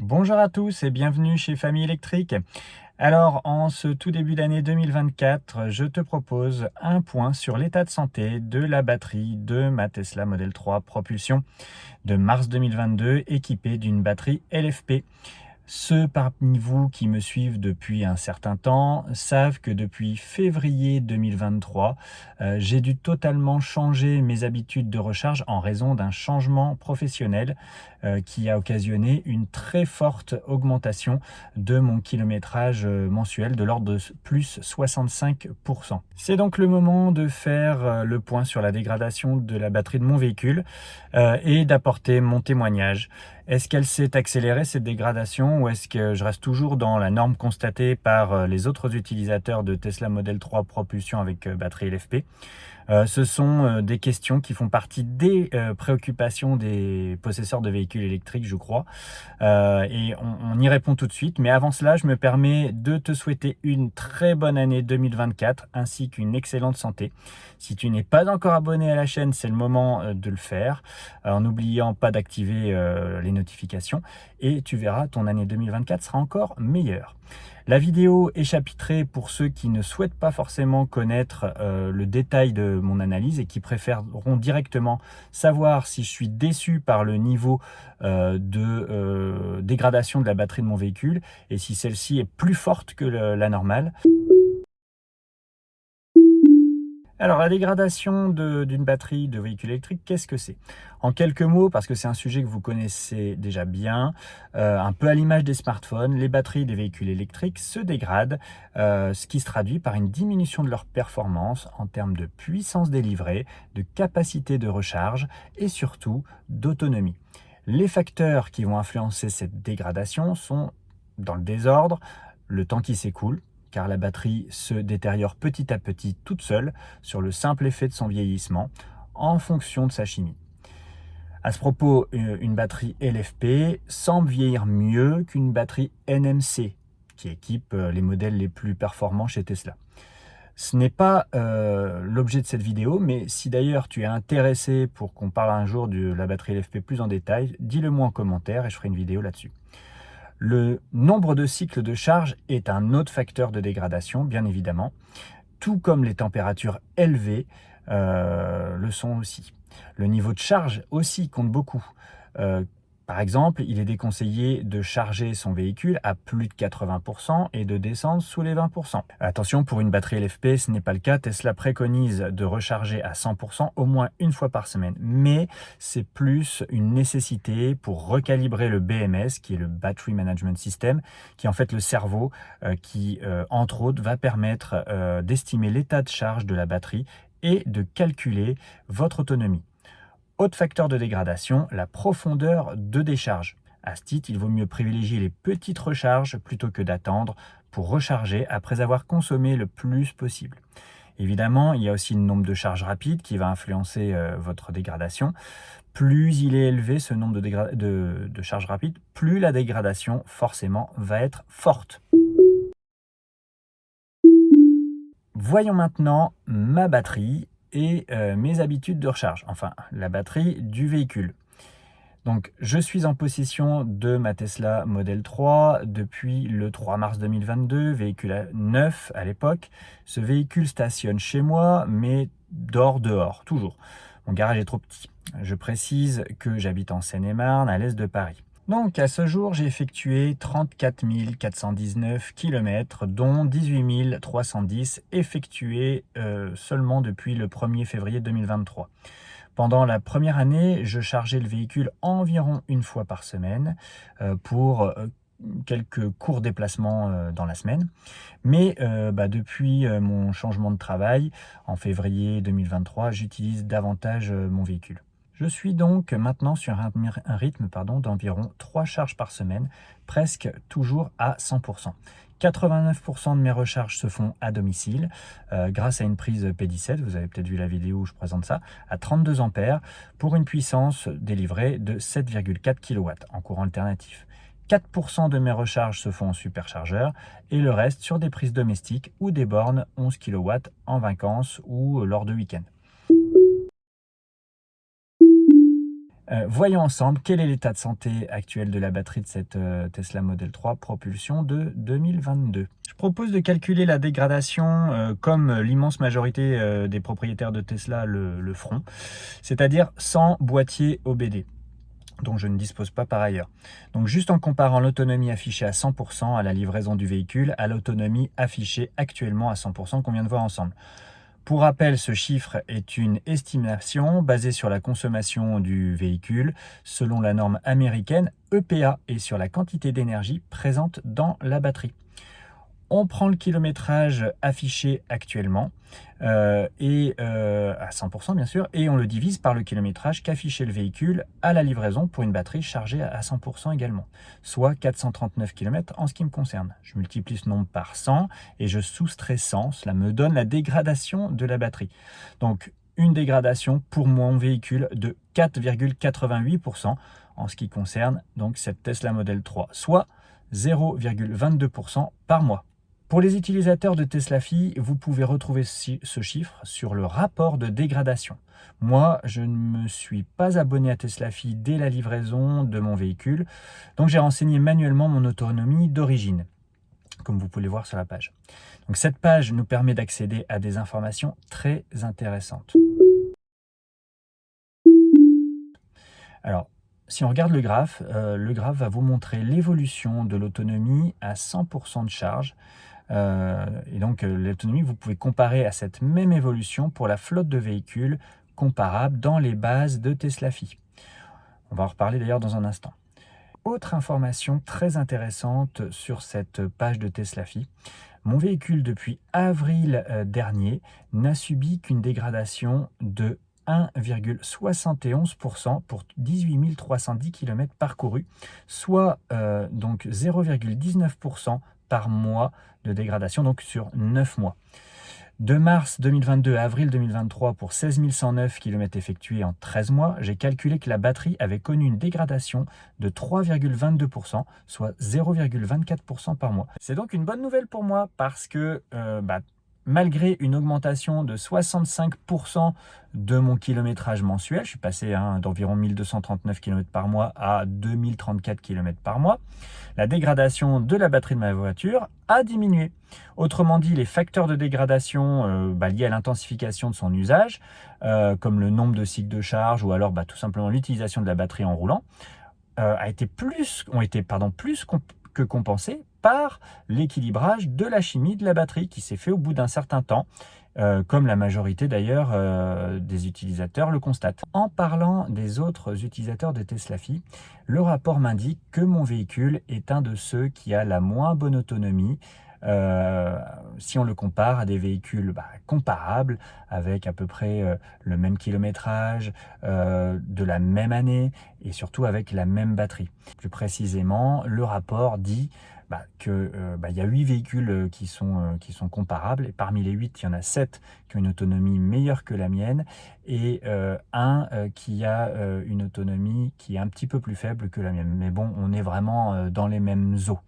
Bonjour à tous et bienvenue chez Famille Électrique. Alors, en ce tout début d'année 2024, je te propose un point sur l'état de santé de la batterie de ma Tesla Model 3 Propulsion de mars 2022 équipée d'une batterie LFP. Ceux parmi vous qui me suivent depuis un certain temps savent que depuis février 2023, j'ai dû totalement changer mes habitudes de recharge en raison d'un changement professionnel qui a occasionné une très forte augmentation de mon kilométrage mensuel de l'ordre de plus 65%. C'est donc le moment de faire le point sur la dégradation de la batterie de mon véhicule et d'apporter mon témoignage. Est-ce qu'elle s'est accélérée, cette dégradation, ou est-ce que je reste toujours dans la norme constatée par les autres utilisateurs de Tesla Model 3 Propulsion avec batterie LFP? Ce sont des questions qui font partie des préoccupations des possesseurs de véhicules électriques, je crois. Et on y répond tout de suite. Mais avant cela, je me permets de te souhaiter une très bonne année 2024 ainsi qu'une excellente santé. Si tu n'es pas encore abonné à la chaîne, c'est le moment de le faire en n'oubliant pas d'activer les notifications et tu verras, ton année 2024 sera encore meilleure. La vidéo est chapitrée pour ceux qui ne souhaitent pas forcément connaître le détail de mon analyse et qui préféreront directement savoir si je suis déçu par le niveau de dégradation de la batterie de mon véhicule et si celle-ci est plus forte que la normale. Alors, la dégradation d'une batterie de véhicule électrique, qu'est-ce que c'est? En quelques mots, parce que c'est un sujet que vous connaissez déjà bien, un peu à l'image des smartphones, les batteries des véhicules électriques se dégradent, ce qui se traduit par une diminution de leur performance en termes de puissance délivrée, de capacité de recharge et surtout d'autonomie. Les facteurs qui vont influencer cette dégradation sont, dans le désordre, le temps qui s'écoule, car la batterie se détériore petit à petit toute seule sur le simple effet de son vieillissement en fonction de sa chimie. À ce propos, une batterie LFP semble vieillir mieux qu'une batterie NMC qui équipe les modèles les plus performants chez Tesla. Ce n'est pas l'objet de cette vidéo, mais si d'ailleurs tu es intéressé pour qu'on parle un jour de la batterie LFP plus en détail, dis-le moi en commentaire et je ferai une vidéo là-dessus. Le nombre de cycles de charge est un autre facteur de dégradation, bien évidemment, tout comme les températures élevées le sont aussi. Le niveau de charge aussi compte beaucoup. Par exemple, il est déconseillé de charger son véhicule à plus de 80% et de descendre sous les 20%. Attention, pour une batterie LFP, ce n'est pas le cas. Tesla préconise de recharger à 100% au moins une fois par semaine. Mais c'est plus une nécessité pour recalibrer le BMS, qui est le Battery Management System, qui est en fait le cerveau qui, entre autres, va permettre d'estimer l'état de charge de la batterie et de calculer votre autonomie. Autre facteur de dégradation, la profondeur de décharge. À ce titre, il vaut mieux privilégier les petites recharges plutôt que d'attendre pour recharger après avoir consommé le plus possible. Évidemment, il y a aussi le nombre de charges rapides qui va influencer votre dégradation. Plus il est élevé, ce nombre de charges rapides, plus la dégradation forcément va être forte. Voyons maintenant ma batterie et mes habitudes de recharge, enfin la batterie du véhicule. Donc je suis en possession de ma Tesla Model 3 depuis le 3 mars 2022, véhicule neuf à l'époque. Ce véhicule stationne chez moi mais dort dehors, toujours. Mon garage est trop petit. Je précise que j'habite en Seine-et-Marne, à l'est de Paris. Donc à ce jour, j'ai effectué 34 419 km, dont 18 310 effectués seulement depuis le 1er février 2023. Pendant la première année, je chargeais le véhicule environ une fois par semaine pour quelques courts déplacements dans la semaine. Mais depuis mon changement de travail en février 2023, j'utilise davantage mon véhicule. Je suis donc maintenant sur un rythme d'environ 3 charges par semaine, presque toujours à 100%. 89% de mes recharges se font à domicile grâce à une prise P17, vous avez peut-être vu la vidéo où je présente ça, à 32 ampères pour une puissance délivrée de 7,4 kW en courant alternatif. 4% de mes recharges se font en superchargeur et le reste sur des prises domestiques ou des bornes 11 kW en vacances ou lors de week-ends. Voyons ensemble quel est l'état de santé actuel de la batterie de cette Tesla Model 3 propulsion de 2022. Je propose de calculer la dégradation comme l'immense majorité des propriétaires de Tesla le feront, c'est-à-dire sans boîtier OBD, dont je ne dispose pas par ailleurs. Donc juste en comparant l'autonomie affichée à 100% à la livraison du véhicule à l'autonomie affichée actuellement à 100% qu'on vient de voir ensemble. Pour rappel, ce chiffre est une estimation basée sur la consommation du véhicule selon la norme américaine EPA et sur la quantité d'énergie présente dans la batterie. On prend le kilométrage affiché actuellement à 100% bien sûr, et on le divise par le kilométrage qu'affichait le véhicule à la livraison pour une batterie chargée à 100% également, soit 439 km en ce qui me concerne. Je multiplie ce nombre par 100 et je soustrais 100, cela me donne la dégradation de la batterie. Donc une dégradation pour mon véhicule de 4,88% en ce qui concerne donc cette Tesla Model 3, soit 0,22% par mois. Pour les utilisateurs de TeslaFi, vous pouvez retrouver ce chiffre sur le rapport de dégradation. Moi, je ne me suis pas abonné à TeslaFi dès la livraison de mon véhicule, donc j'ai renseigné manuellement mon autonomie d'origine, comme vous pouvez le voir sur la page. Donc cette page nous permet d'accéder à des informations très intéressantes. Alors, si on regarde le graphe va vous montrer l'évolution de l'autonomie à 100% de charge. Et donc l'autonomie, vous pouvez comparer à cette même évolution pour la flotte de véhicules comparables dans les bases de TeslaFi. On va en reparler d'ailleurs dans un instant. Autre information très intéressante sur cette page de TeslaFi, mon véhicule depuis avril dernier n'a subi qu'une dégradation de 1,71% pour 18 310 km parcourus, soit donc 0,19% par mois de dégradation, donc sur 9 mois. De mars 2022 à avril 2023, pour 16 109 km effectués en 13 mois, j'ai calculé que la batterie avait connu une dégradation de 3,22%, soit 0,24% par mois. C'est donc une bonne nouvelle pour moi parce que malgré une augmentation de 65% de mon kilométrage mensuel, je suis passé d'environ 1239 km par mois à 2034 km par mois, la dégradation de la batterie de ma voiture a diminué. Autrement dit, les facteurs de dégradation liés à l'intensification de son usage, comme le nombre de cycles de charge ou alors tout simplement l'utilisation de la batterie en roulant, ont été plus que compensés par l'équilibrage de la chimie de la batterie qui s'est fait au bout d'un certain temps, comme la majorité d'ailleurs des utilisateurs le constatent. En parlant des autres utilisateurs de TeslaFi, le rapport m'indique que mon véhicule est un de ceux qui a la moins bonne autonomie si on le compare à des véhicules comparables avec à peu près le même kilométrage, de la même année et surtout avec la même batterie. Plus précisément, le rapport dit qu'il y a 8 véhicules qui sont comparables, et parmi les 8, il y en a 7 qui ont une autonomie meilleure que la mienne, et un qui a une autonomie qui est un petit peu plus faible que la mienne. Mais bon, on est vraiment dans les mêmes eaux.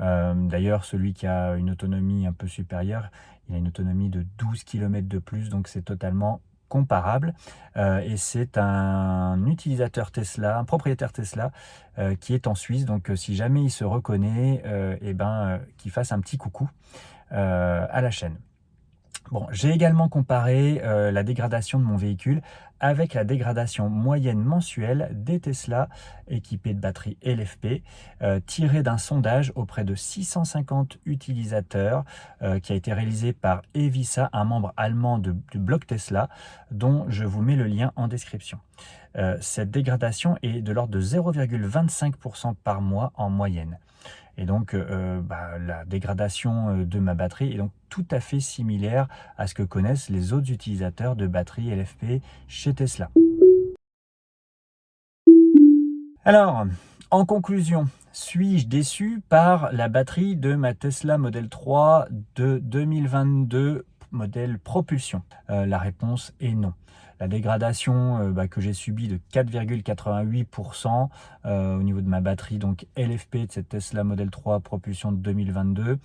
D'ailleurs, celui qui a une autonomie un peu supérieure, il a une autonomie de 12 km de plus, donc c'est totalement comparable, et c'est un utilisateur Tesla, un propriétaire Tesla qui est en Suisse, donc si jamais il se reconnaît, qu'il fasse un petit coucou à la chaîne. Bon, j'ai également comparé la dégradation de mon véhicule avec la dégradation moyenne mensuelle des Tesla équipés de batterie LFP, tirée d'un sondage auprès de 650 utilisateurs qui a été réalisé par Evisa, un membre allemand du blog Tesla, dont je vous mets le lien en description. Cette dégradation est de l'ordre de 0,25% par mois en moyenne. Et donc, la dégradation de ma batterie est donc tout à fait similaire à ce que connaissent les autres utilisateurs de batterie LFP chez Tesla. Alors, en conclusion, suis-je déçu par la batterie de ma Tesla Model 3 de 2022 modèle propulsion? La réponse est non. La dégradation que j'ai subie de 4,88% au niveau de ma batterie donc LFP de cette Tesla Model 3 propulsion de 2022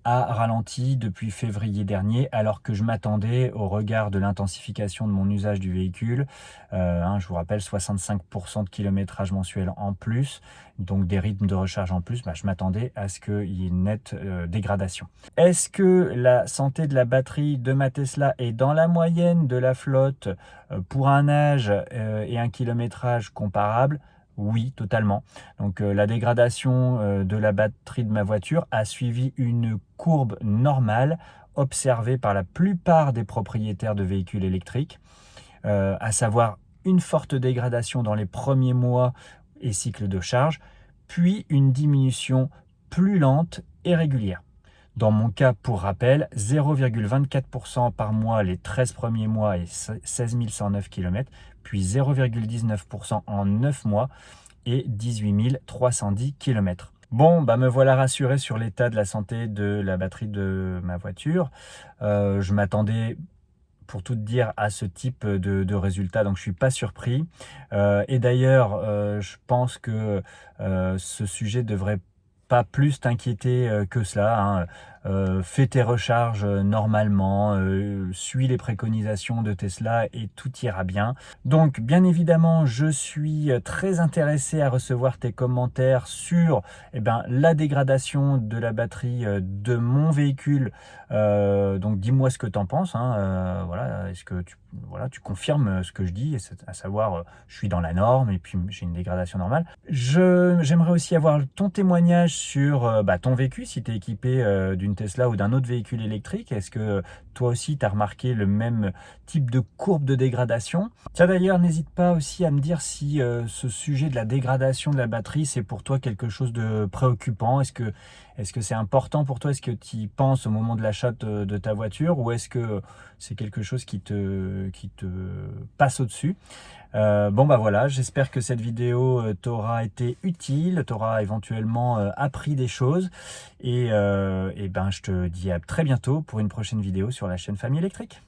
a ralenti depuis février dernier, alors que je m'attendais, au regard de l'intensification de mon usage du véhicule, je vous rappelle 65% de kilométrage mensuel en plus, donc des rythmes de recharge en plus, je m'attendais à ce qu'il y ait une nette dégradation. Est-ce que la santé de la batterie de ma Tesla est dans la moyenne de la flotte pour un âge et un kilométrage comparable? Oui, totalement. Donc la dégradation de la batterie de ma voiture a suivi une courbe normale observée par la plupart des propriétaires de véhicules électriques, à savoir une forte dégradation dans les premiers mois et cycles de charge, puis une diminution plus lente et régulière. Dans mon cas, pour rappel, 0,24% par mois les 13 premiers mois et 16 109 km, puis 0,19% en 9 mois et 18 310 km. Bon, me voilà rassuré sur l'état de la santé de la batterie de ma voiture. Je m'attendais, pour tout dire, à ce type de résultat, donc je suis pas surpris. Et d'ailleurs, je pense que ce sujet devrait pas plus t'inquiéter que cela. Fais tes recharges normalement, suis les préconisations de Tesla et tout ira bien. Donc bien évidemment, je suis très intéressé à recevoir tes commentaires sur la dégradation de la batterie de mon véhicule. Donc dis-moi ce que tu en penses. Voilà, est-ce que tu confirmes ce que je dis, à savoir je suis dans la norme et puis j'ai une dégradation normale. J'aimerais aussi avoir ton témoignage sur ton vécu, si tu es équipé d'une Tesla ou d'un autre véhicule électrique. Est-ce que toi aussi tu as remarqué le même type de courbe de dégradation? Tiens, d'ailleurs, n'hésite pas aussi à me dire si ce sujet de la dégradation de la batterie, c'est pour toi quelque chose de préoccupant. Est-ce que c'est important pour toi? Est-ce que tu y penses au moment de l'achat de ta voiture, ou est-ce que c'est quelque chose qui te passe au-dessus? Voilà, j'espère que cette vidéo t'aura été utile, t'aura éventuellement appris des choses, et je te dis à très bientôt pour une prochaine vidéo sur la chaîne Famille Électrique.